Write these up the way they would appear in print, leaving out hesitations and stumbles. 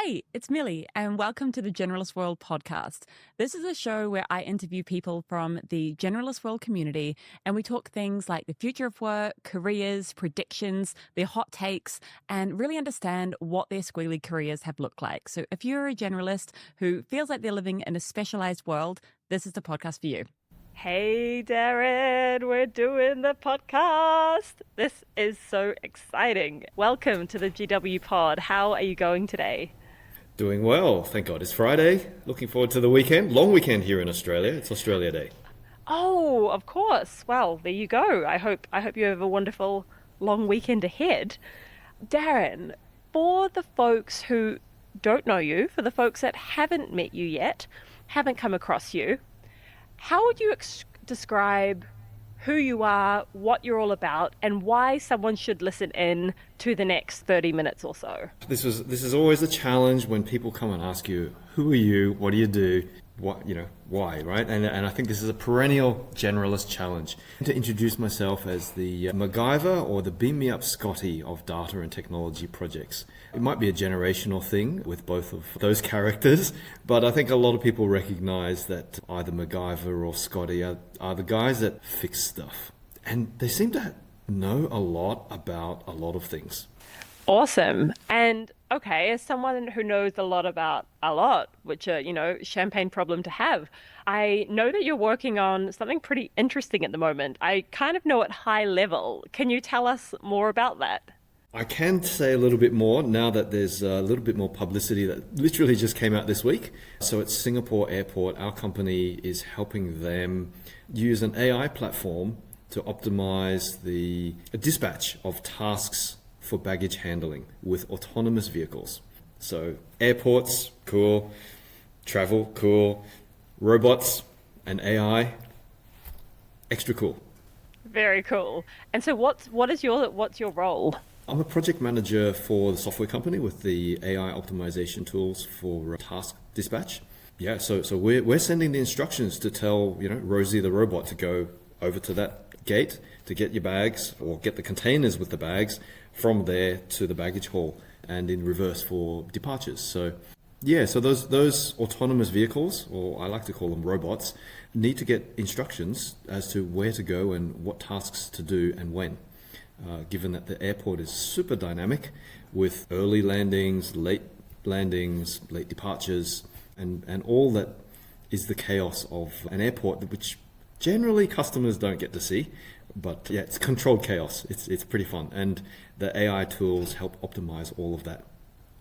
Hey, it's Millie, and welcome to the Generalist World podcast. This is a show where I interview people from the Generalist World community, and we talk things like the future of work, careers, predictions, their hot takes, and really understand what their squealy careers have looked like. So if you're a generalist who feels like they're living in a specialized world, this is the podcast for you. Hey, Darren, we're doing the podcast. This is so exciting. Welcome to the GW pod. How are you going today? Doing well, thank God. It's Friday. Looking forward to the weekend. Long weekend here in Australia. It's Australia Day. Oh, of course. Well, there you go. I hope you have a wonderful long weekend ahead. Darren, for the folks who don't know you, for the folks that haven't met you yet, haven't come across you, how would you describe who you are, what you're all about, and why someone should listen in to the next 30 minutes or so? This is always a challenge when people come and ask you, who are you? What do you do? Why, right? And I think this is a perennial generalist challenge. To introduce myself as the MacGyver or the Beam Me Up Scotty of data and technology projects. It might be a generational thing with both of those characters, but I think a lot of people recognize that either MacGyver or Scotty are the guys that fix stuff. And they seem to know a lot about a lot of things. Awesome. And okay, as someone who knows a lot about a lot, which are, champagne problem to have, I know that you're working on something pretty interesting at the moment. I kind of know at high level. Can you tell us more about that? I can say a little bit more now that there's a little bit more publicity that literally just came out this week. So at Singapore Airport, our company is helping them use an AI platform to optimize the dispatch of tasks for baggage handling with autonomous vehicles. So airports, cool. Travel, cool. Robots and AI, extra cool. Very cool. And so what's your role? I'm a project manager for the software company with the AI optimization tools for task dispatch. Yeah, so we're sending the instructions to tell, Rosie the robot to go over to that gate to get your bags or get the containers with the bags from there to the baggage hall and in reverse for departures. So those autonomous vehicles, or I like to call them robots, need to get instructions as to where to go and what tasks to do and when. Given that the airport is super dynamic with early landings, late departures, and all that is the chaos of an airport, which generally customers don't get to see. But yeah, it's controlled chaos. It's pretty fun. And the AI tools help optimize all of that.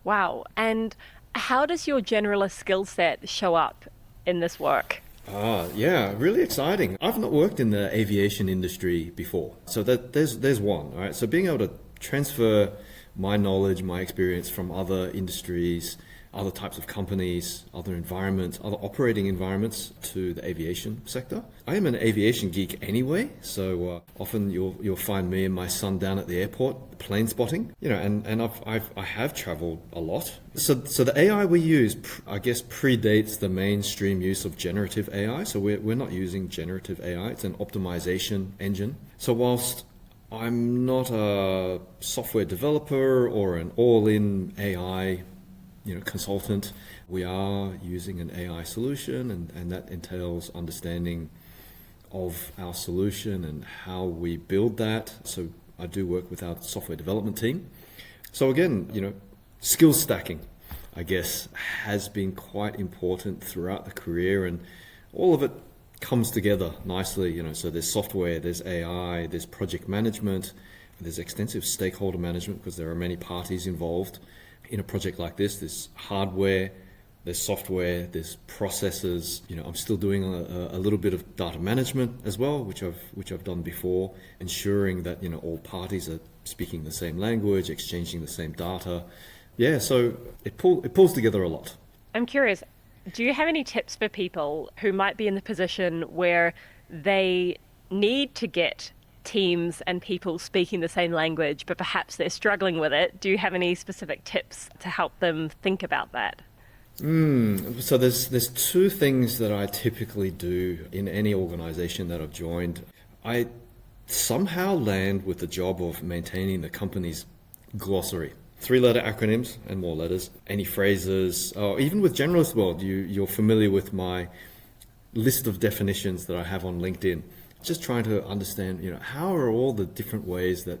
Wow. And how does your generalist skill set show up in this work? Yeah, really exciting. I've not worked in the aviation industry before. So there's one, all right? So being able to transfer my knowledge, my experience from other industries, other types of companies, other environments, other operating environments to the aviation sector. I am an aviation geek anyway, so often you'll find me and my son down at the airport plane spotting, and I have traveled a lot. So the AI we use, I guess, predates the mainstream use of generative AI. So we're not using generative AI. It's an optimization engine. So whilst I'm not a software developer or an all-in AI consultant, we are using an AI solution, and that entails understanding of our solution and how we build that. So I do work with our software development team. So again, skill stacking, I guess, has been quite important throughout the career, and all of it comes together nicely. So there's software, there's AI, there's project management, there's extensive stakeholder management because there are many parties involved. In a project like this, there's hardware, there's software, there's processes. I'm still doing a little bit of data management as well, which I've done before, ensuring that all parties are speaking the same language, exchanging the same data. Yeah, so it pulls together a lot. I'm curious, do you have any tips for people who might be in the position where they need to get teams and people speaking the same language, but perhaps they're struggling with it? Do you have any specific tips to help them think about that? So there's two things that I typically do in any organization that I've joined. I somehow land with the job of maintaining the company's glossary. 3-letter acronyms and more letters, any phrases, or even with Generalist World, you're familiar with my list of definitions that I have on LinkedIn. Just trying to understand, how are all the different ways that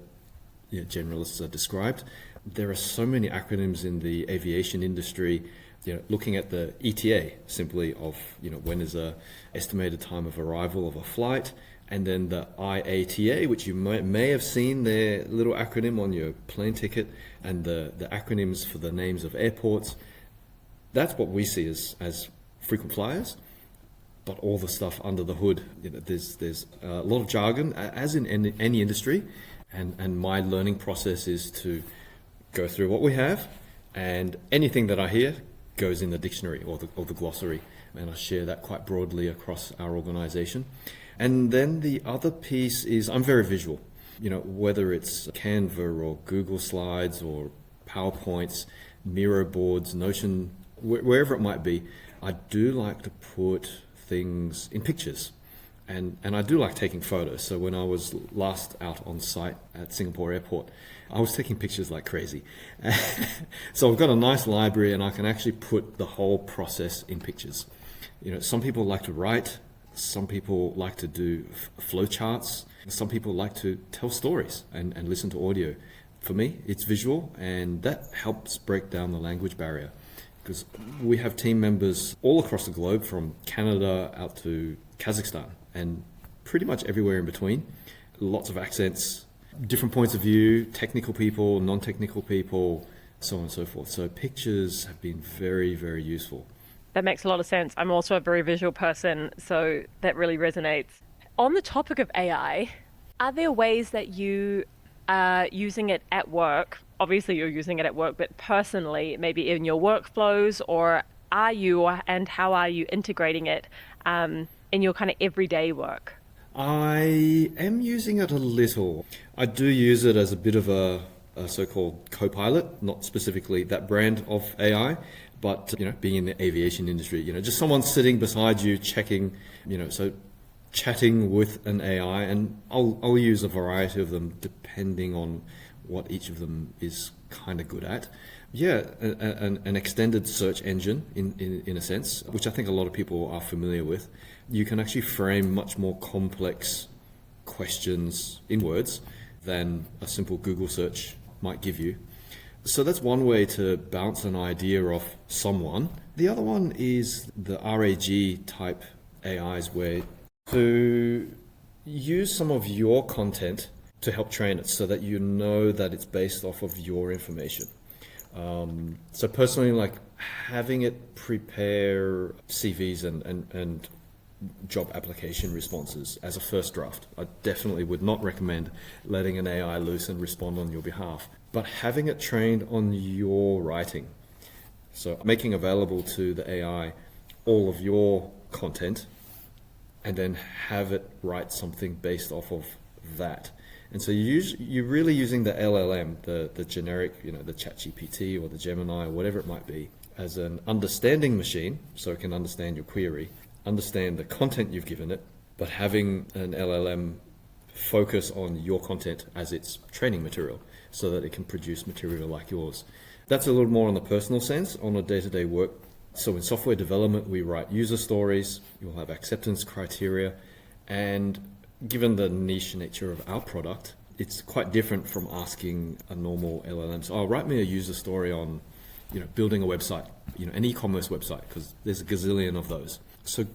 generalists are described. There are so many acronyms in the aviation industry. Looking at the ETA simply of when is a estimated time of arrival of a flight, and then the IATA, which you may have seen their little acronym on your plane ticket, and the acronyms for the names of airports. That's what we see as frequent flyers. But all the stuff under the hood, there's a lot of jargon, as in any industry, and my learning process is to go through what we have, and anything that I hear goes in the dictionary or the glossary, and I share that quite broadly across our organization. And then the other piece is I'm very visual, whether it's Canva or Google Slides or PowerPoints, Miro boards, Notion, wherever it might be. I do like to put things in pictures, and I do like taking photos. So when I was last out on site at Singapore Airport, I was taking pictures like crazy. So I've got a nice library, and I can actually put the whole process in pictures. Some people like to write, some people like to do flow charts, some people like to tell stories and listen to audio. For me, it's visual, and that helps break down the language barrier. Because we have team members all across the globe, from Canada out to Kazakhstan and pretty much everywhere in between. Lots of accents, different points of view, technical people, non-technical people, so on and so forth. So pictures have been very, very useful. That makes a lot of sense. I'm also a very visual person, so that really resonates. On the topic of AI, are there ways that you are using it at work? Obviously you're using it at work, but personally, maybe in your workflows, or how are you integrating it in your kind of everyday work? I am using it a little. I do use it as a bit of a so-called co-pilot, not specifically that brand of AI, but being in the aviation industry, just someone sitting beside you checking, so chatting with an AI, and I'll use a variety of them depending on what each of them is kind of good at. Yeah, an extended search engine in a sense, which I think a lot of people are familiar with. You can actually frame much more complex questions in words than a simple Google search might give you. So that's one way to bounce an idea off someone. The other one is the RAG type AIs, where to use some of your content to help train it so that you know that it's based off of your information. So personally, like having it prepare CVs and job application responses as a first draft. I definitely would not recommend letting an AI loose and respond on your behalf, but having it trained on your writing. So making available to the AI all of your content, and then have it write something based off of that. And so you're really using the LLM, the generic, the ChatGPT or the Gemini or whatever it might be, as an understanding machine, so it can understand your query, understand the content you've given it, but having an LLM focus on your content as its training material so that it can produce material like yours. That's a little more on the personal sense, on a day-to-day work. So in software development, we write user stories, you'll have acceptance criteria, and given the niche nature of our product, it's quite different from asking a normal LLM. So, write me a user story on, building a website, an e-commerce website, because there's a gazillion of those. So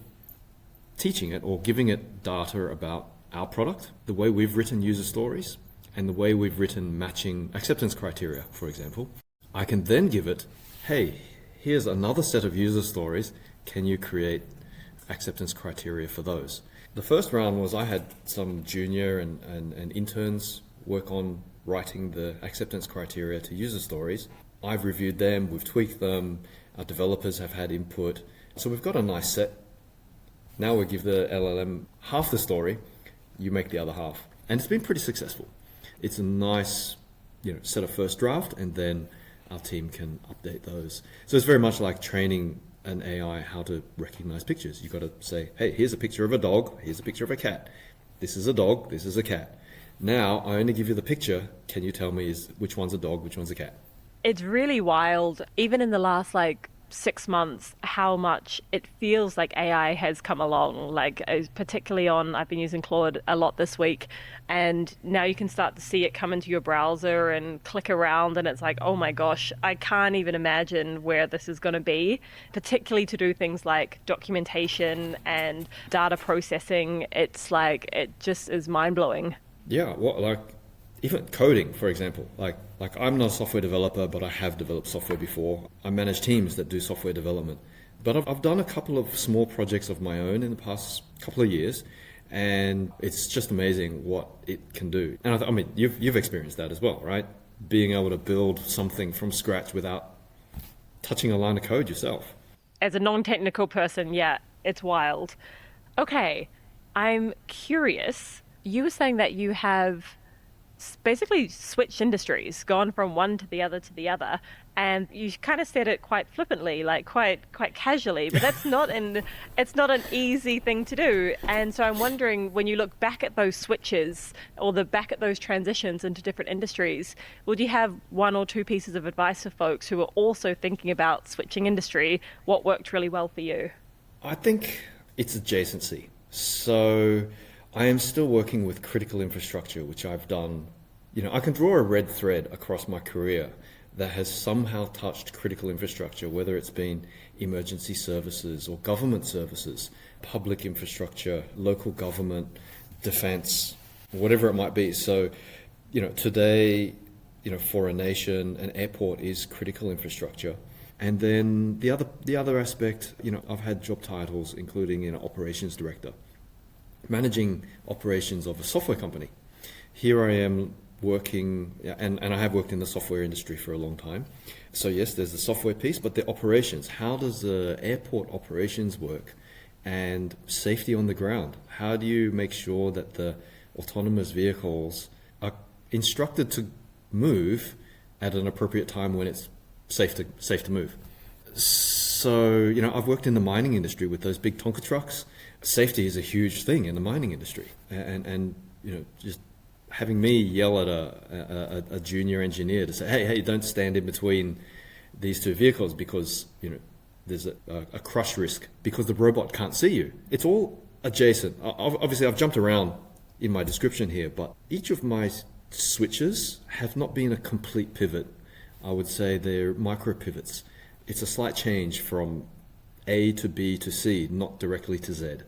teaching it or giving it data about our product, the way we've written user stories, and the way we've written matching acceptance criteria, for example, I can then give it, hey, here's another set of user stories. Can you create acceptance criteria for those? The first round was I had some junior and interns work on writing the acceptance criteria to user stories. I've reviewed them, we've tweaked them, our developers have had input. So we've got a nice set. Now we give the LLM half the story, you make the other half. And it's been pretty successful. It's a nice set of first draft, and then our team can update those. So it's very much like training an AI how to recognize pictures. You've got to say, hey, here's a picture of a dog, here's a picture of a cat. This is a dog, this is a cat. Now I only give you the picture, can you tell me which one's a dog, which one's a cat? It's really wild, even in the last like 6 months, how much it feels like AI has come along. Like, particularly on, I've been using Claude a lot this week, and now you can start to see it come into your browser and click around, and it's like, oh my gosh, I can't even imagine where this is going to be, particularly to do things like documentation and data processing. It's like, it just is mind blowing. Yeah, what like even coding, for example. Like I'm not a software developer, but I have developed software before. I manage teams that do software development. But I've done a couple of small projects of my own in the past couple of years, and it's just amazing what it can do. And I mean, you've experienced that as well, right? Being able to build something from scratch without touching a line of code yourself. As a non-technical person, yeah, it's wild. Okay, I'm curious. You were saying that you have basically switched industries, gone from one to the other, and you kind of said it quite flippantly, like quite casually, but that's not an it's not an easy thing to do. And so I'm wondering, when you look back at those switches or the back at those transitions into different industries, would you have one or two pieces of advice for folks who are also thinking about switching industry? What worked really well for you? I think it's adjacency. So I am still working with critical infrastructure, which I've done. I can draw a red thread across my career that has somehow touched critical infrastructure, whether it's been emergency services or government services, public infrastructure, local government, defense, whatever it might be. So, today, for a nation, an airport is critical infrastructure. And then the other aspect, I've had job titles including, operations director, managing operations of a software company. Here I am working, and I have worked in the software industry for a long time. So yes, there's the software piece, but the operations. How does the airport operations work? And safety on the ground. How do you make sure that the autonomous vehicles are instructed to move at an appropriate time when it's safe to move? So, I've worked in the mining industry with those big Tonka trucks. Safety is a huge thing in the mining industry, and just having me yell at a junior engineer to say, hey, don't stand in between these two vehicles because there's a crush risk because the robot can't see you. It's all adjacent. Obviously, I've jumped around in my description here, but each of my switches have not been a complete pivot. I would say they're micro pivots. It's a slight change from A to B to C, not directly to Z.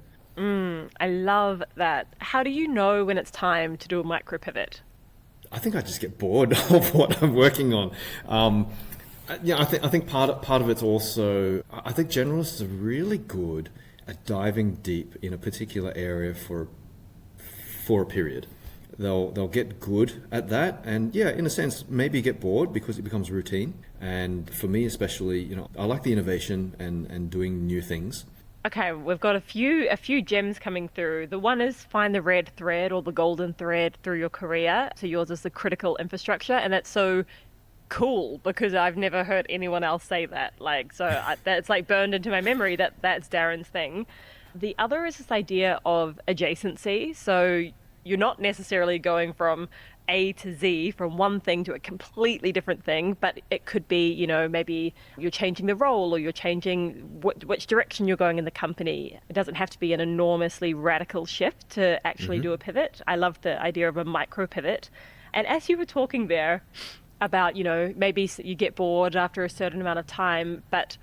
I love that. How do you know when it's time to do a micro pivot? I think I just get bored of what I'm working on. I think part of it's also, I think generalists are really good at diving deep in a particular area for a period. They'll get good at that, and in a sense, maybe get bored because it becomes routine. And for me especially, I like the innovation and doing new things. Okay, we've got a few gems coming through. The one is find the red thread or the golden thread through your career. So yours is the critical infrastructure, and that's so cool because I've never heard anyone else say that. That's like burned into my memory that's Darren's thing. The other is this idea of adjacency. So you're not necessarily going from A to Z, from one thing to a completely different thing, but it could be, maybe you're changing the role or you're changing which direction you're going in the company. It doesn't have to be an enormously radical shift to actually do a pivot. I love the idea of a micro pivot. And as you were talking there about, maybe you get bored after a certain amount of time, but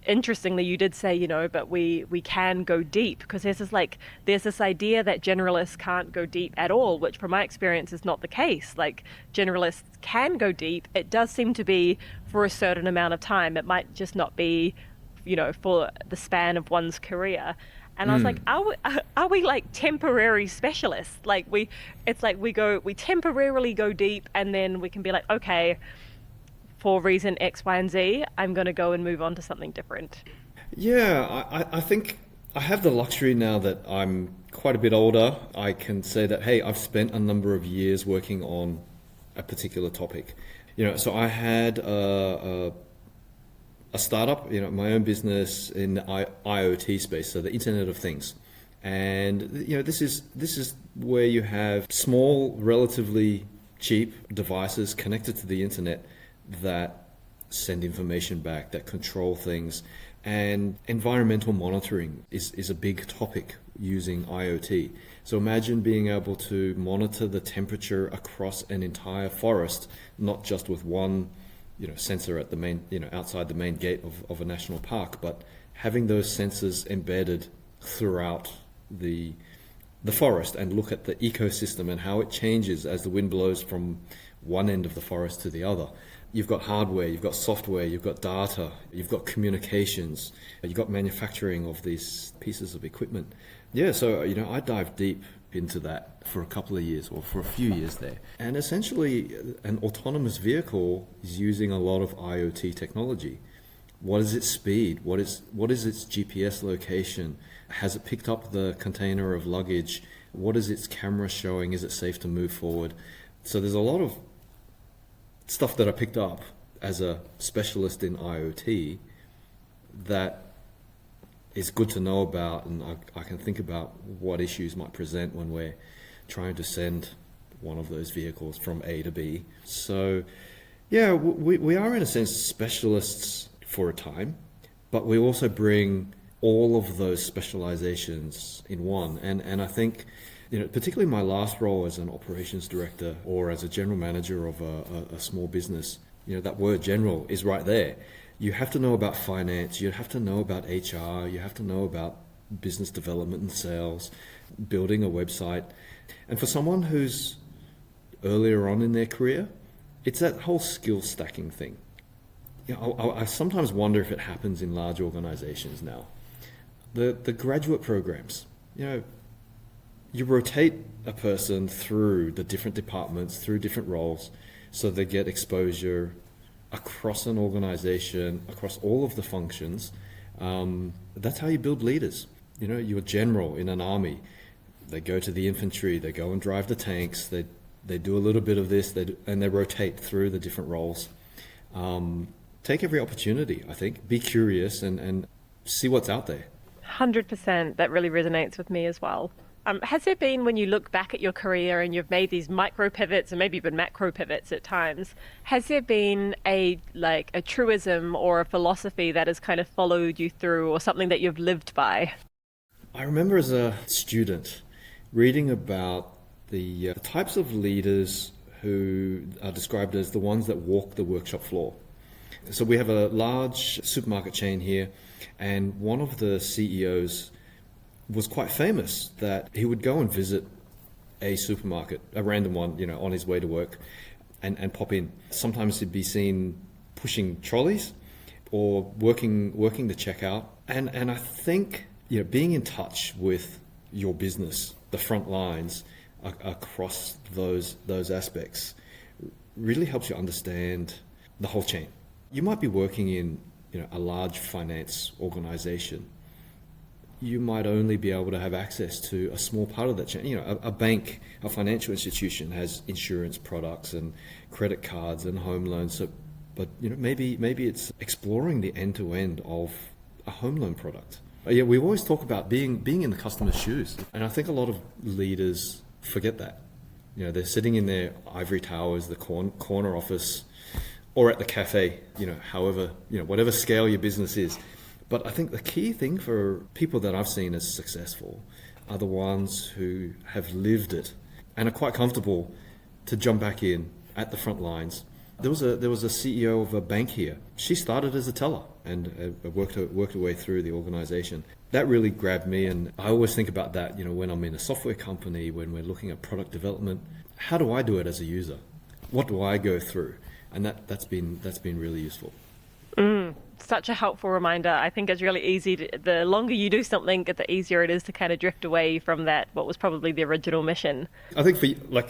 interestingly, you did say, but we can go deep, because there's this idea that generalists can't go deep at all, which from my experience is not the case. Like, generalists can go deep. It does seem to be for a certain amount of time. It might just not be, for the span of one's career. And I was like, are we like temporary specialists? Like we temporarily go deep, and then we can be like, okay, for reason X, Y, and Z, I'm going to go and move on to something different. Yeah, I think I have the luxury now that I'm quite a bit older. I can say that, hey, I've spent a number of years working on a particular topic. So I had a startup, my own business in the IoT space, so the Internet of Things. And, this is where you have small, relatively cheap devices connected to the internet that send information back, that control things. And environmental monitoring is a big topic using IoT. So imagine being able to monitor the temperature across an entire forest, not just with one sensor at the main, outside the main gate of a national park, but having those sensors embedded throughout the forest and look at the ecosystem and how it changes as the wind blows from one end of the forest to the other. You've got hardware, you've got software, you've got data, you've got communications, you've got manufacturing of these pieces of equipment. Yeah, so I dived deep into that for a couple of years, or for a few years there. And essentially, an autonomous vehicle is using a lot of IoT technology. What is its speed? What is its GPS location? Has it picked up the container of luggage? What is its camera showing? Is it safe to move forward? So there's a lot of stuff that I picked up as a specialist in IoT that is good to know about, and I can think about what issues might present when we're trying to send one of those vehicles from A to B. So yeah, we are in a sense specialists for a time, but we also bring all of those specializations in one. And I think, particularly my last role as an operations director or as a general manager of a small business, that word general is right there. You have to know about finance, you have to know about HR, you have to know about business development and sales, building a website. And for someone who's earlier on in their career, it's that whole skill stacking thing. I sometimes wonder if it happens in large organizations now. The graduate programs, you rotate a person through the different departments, through different roles, so they get exposure across an organization, across all of the functions. That's how you build leaders. You're a general in an army. They go to the infantry, they go and drive the tanks, they do a little bit of this, and they rotate through the different roles. Take every opportunity, I think. Be curious and see what's out there. 100%. That really resonates with me as well. Has there been, when you look back at your career and you've made these micro pivots and maybe even macro pivots at times, has there been a truism or a philosophy that has kind of followed you through, or something that you've lived by? I remember as a student reading about the types of leaders who are described as the ones that walk the workshop floor. So we have a large supermarket chain here, and one of the CEOs was quite famous that he would go and visit a supermarket, a random one, on his way to work, and pop in. Sometimes he'd be seen pushing trolleys or working the checkout. And I think, being in touch with your business, the front lines across those aspects, really helps you understand the whole chain. You might be working in a large finance organization. You might only be able to have access to a small part of that chain. A bank, a financial institution has insurance products and credit cards and home loans. So, but maybe it's exploring the end-to-end of a home loan product. Yeah, we always talk about being in the customer's shoes, and I think a lot of leaders forget that. They're sitting in their ivory towers, the corner office, or at the cafe. Whatever scale your business is. But I think the key thing for people that I've seen as successful are the ones who have lived it and are quite comfortable to jump back in at the front lines. There was a CEO of a bank here. She started as a teller and worked her way through the organization. That really grabbed me, and I always think about that, when I'm in a software company, when we're looking at product development. How do I do it as a user? What do I go through? And that's been really useful. Such a helpful reminder. I think it's really easy the longer you do something, the easier it is to kind of drift away from that, what was probably the original mission. I think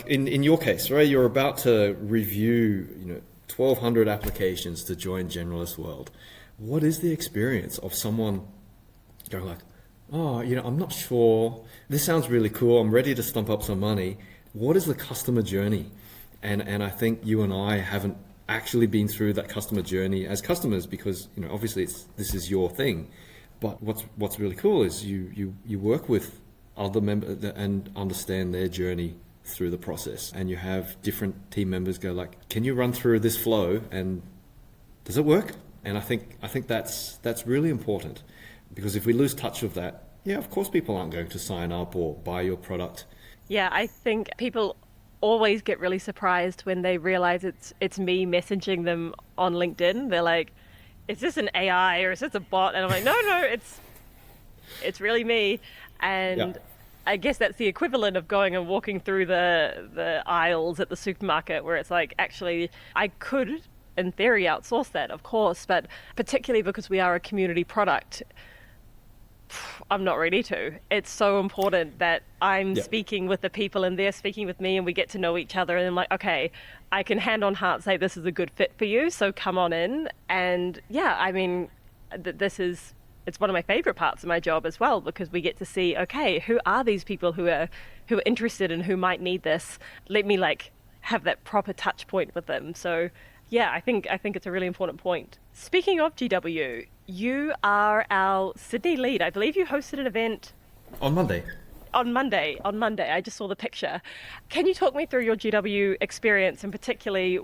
in your case, right, you're about to review 1,200 applications to join Generalist World. What is the experience of someone going like, I'm not sure, this sounds really cool, I'm ready to stump up some money. What is the customer journey? And I think you and I haven't actually been through that customer journey as customers, because obviously this is your thing. But what's really cool is you work with other members and understand their journey through the process, and you have different team members go like, can you run through this flow and does it work? And I think that's really important, because if we lose touch of that, yeah, of course people aren't going to sign up or buy your product. Yeah, I think people always get really surprised when they realize it's me messaging them on LinkedIn. They're like, is this an AI or is this a bot? And I'm like, no, it's really me. And Yeah. I guess that's the equivalent of going and walking through the aisles at the supermarket, where it's like, actually, I could, in theory, outsource that, of course, but particularly because we are a community product, I'm not ready to. It's so important that I'm Yeah. speaking with the people and they're speaking with me and we get to know each other. And I'm like, okay, I can hand on heart say this is a good fit for you, so come on in. And yeah, I mean, it's one of my favorite parts of my job as well, because we get to see, okay, who are these people who are interested and who might need this? Let me like have that proper touch point with them. So yeah, I think it's a really important point. Speaking of GW, you are our Sydney lead. I believe you hosted an event On Monday. on Monday. I just saw the picture. Can you talk me through your GW experience, and particularly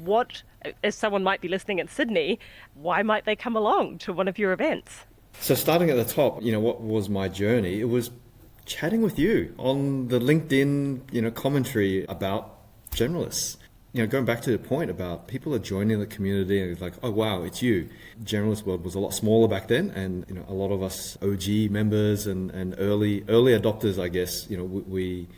what, if someone might be listening in Sydney, why might they come along to one of your events? So starting at the top, what was my journey? It was chatting with you on the LinkedIn, commentary about generalists. Going back to the point about people are joining the community and it's like, oh wow, it's you. Generalist world was a lot smaller back then, and a lot of us OG members and early adopters, I guess, we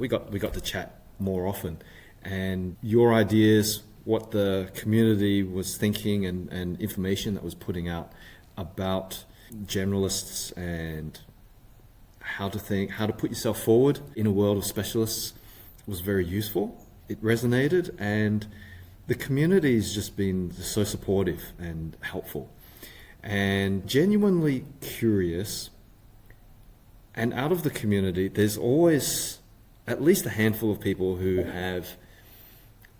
got to chat more often. And your ideas, what the community was thinking, and information that was putting out about generalists and how to think, how to put yourself forward in a world of specialists was very useful. It resonated, and the community's just been so supportive and helpful and genuinely curious. And out of the community, there's always at least a handful of people who have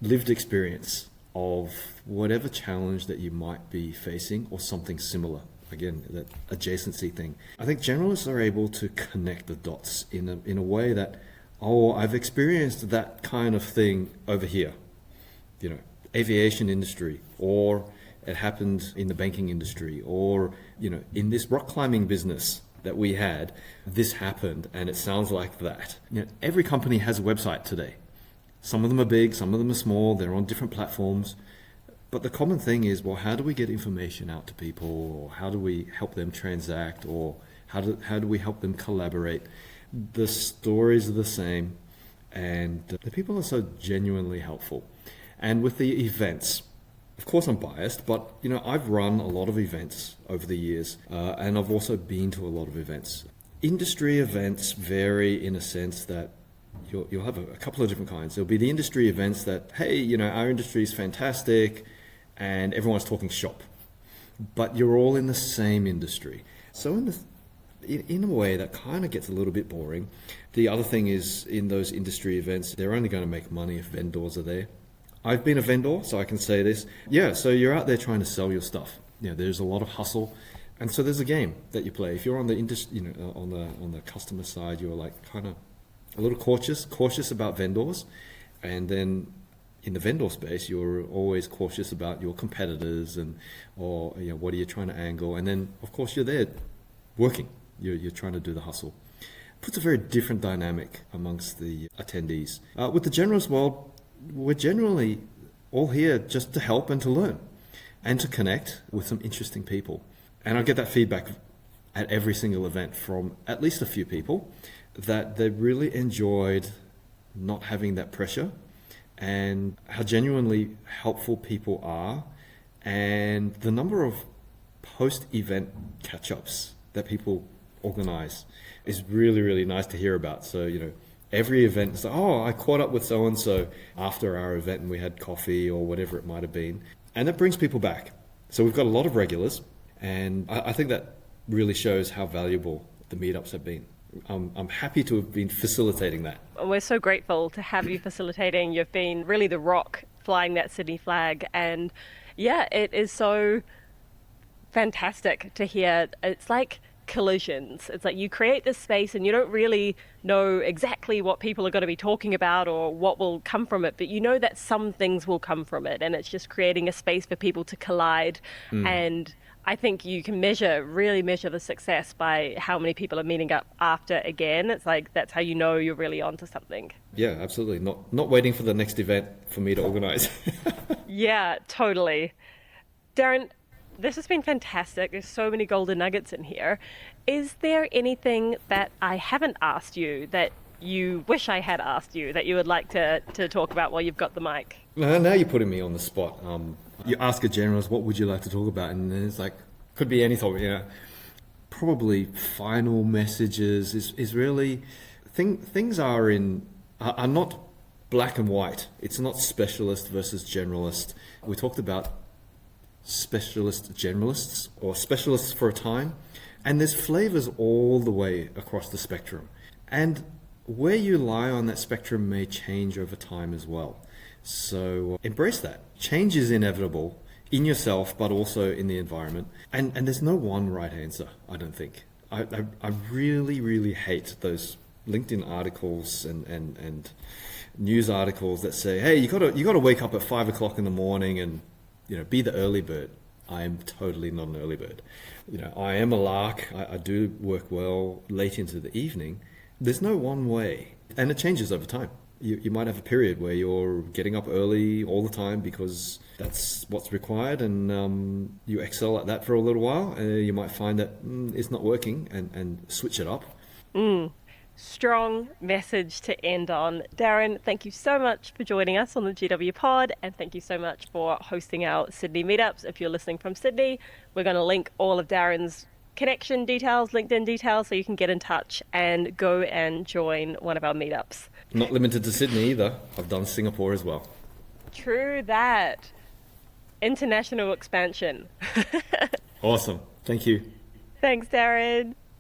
lived experience of whatever challenge that you might be facing or something similar. Again, that adjacency thing. I think generalists are able to connect the dots in a way that, oh, I've experienced that kind of thing over here, aviation industry, or it happened in the banking industry, or, in this rock climbing business that we had, this happened and it sounds like that. Every company has a website today. Some of them are big, some of them are small, they're on different platforms. But the common thing is, well, how do we get information out to people, or how do we help them transact, or how do we help them collaborate? The stories are the same, and the people are so genuinely helpful. And with the events, of course I'm biased, but I've run a lot of events over the years, and I've also been to a lot of events. Industry events vary in a sense that you'll have a couple of different kinds. There'll be the industry events that, hey, our industry is fantastic, and everyone's talking shop, but you're all in the same industry. So in a way, that kind of gets a little bit boring. The other thing is, in those industry events, they're only going to make money if vendors are there. I've been a vendor, so I can say this. Yeah, so you're out there trying to sell your stuff. There's a lot of hustle, and so there's a game that you play. If you're on the on the customer side, you're like kind of a little cautious about vendors, and then in the vendor space, you're always cautious about your competitors or what are you trying to angle, and then of course you're there working. You're trying to do the hustle. Puts a very different dynamic amongst the attendees. With the generalist world, we're generally all here just to help and to learn and to connect with some interesting people. And I get that feedback at every single event from at least a few people that they really enjoyed not having that pressure, and how genuinely helpful people are, and the number of post-event catch-ups that people organize is really, really nice to hear about. So, every event is like, oh, I caught up with so-and-so after our event and we had coffee or whatever it might have been. And that brings people back. So we've got a lot of regulars, and I think that really shows how valuable the meetups have been. I'm happy to have been facilitating that. We're so grateful to have you facilitating. You've been really the rock flying that Sydney flag. And yeah, it is so fantastic to hear. It's like collisions. It's like you create this space and you don't really know exactly what people are going to be talking about or what will come from it, but you know that some things will come from it, and it's just creating a space for people to collide. And I think you can really measure the success by how many people are meeting up after again. It's like, that's how you know you're really onto something. Yeah, absolutely. Not waiting for the next event for me to organize. Yeah, totally. Darren, this has been fantastic. There's so many golden nuggets in here. Is there anything that I haven't asked you that you wish I had asked you that you would like to talk about while you've got the mic? Now you're putting me on the spot. You ask a generalist, what would you like to talk about? And then it's like, could be any topic, Probably final messages is really, things are not black and white. It's not specialist versus generalist. We talked about specialist generalists or specialists for a time, and there's flavors all the way across the spectrum. And where you lie on that spectrum may change over time as well. So embrace that. Change is inevitable in yourself, but also in the environment. And there's no one right answer, I don't think. I really, really hate those LinkedIn articles and news articles that say, hey, you gotta wake up at 5 o'clock in the morning and be the early bird. I am totally not an early bird. I am a lark. I do work well late into the evening. There's no one way, and it changes over time. You might have a period where you're getting up early all the time because that's what's required, and you excel at that for a little while. You might find that it's not working and switch it up. Strong message to end on. Darren, thank you so much for joining us on the GW Pod, and thank you so much for hosting our Sydney meetups. If you're listening from Sydney, we're going to link all of Darren's connection details, LinkedIn details, so you can get in touch and go and join one of our meetups. Not limited to Sydney either. I've done Singapore as well. True that. International expansion. Awesome. Thank you. Thanks, Darren.